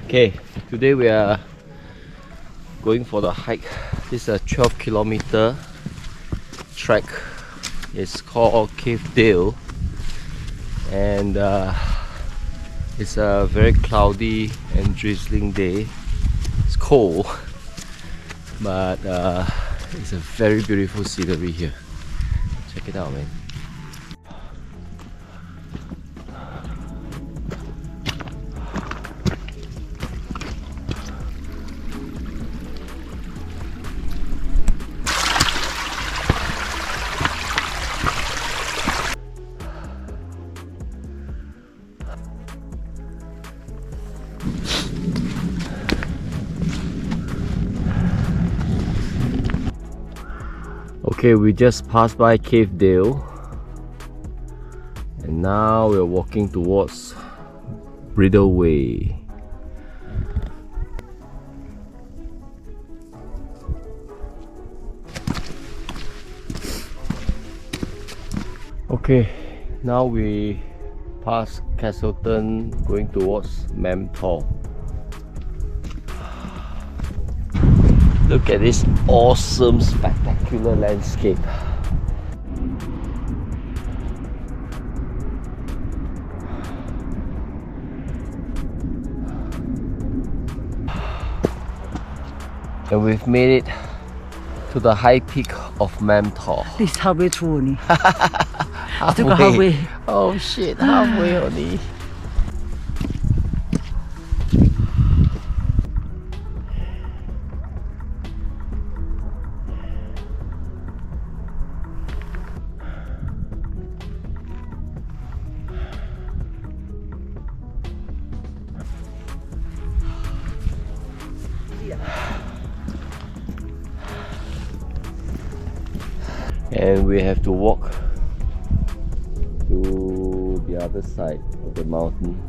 Okay, today we are going for the hike. This is a 12-kilometer trek. It's called Cave Dale, and it's a very cloudy and drizzling day. It's cold, but it's a very beautiful scenery here. Check it out, man. Okay, we just passed by Cave Dale, and now we're walking towards Bridle Way. Okay, now we pass Castleton going towards Mamtor. Look at this awesome, spectacular landscape. And we've made it to the high peak of Mamtor. This halfway through only. Halfway. Oh shit, halfway only. And we have to walk to the other side of the mountain.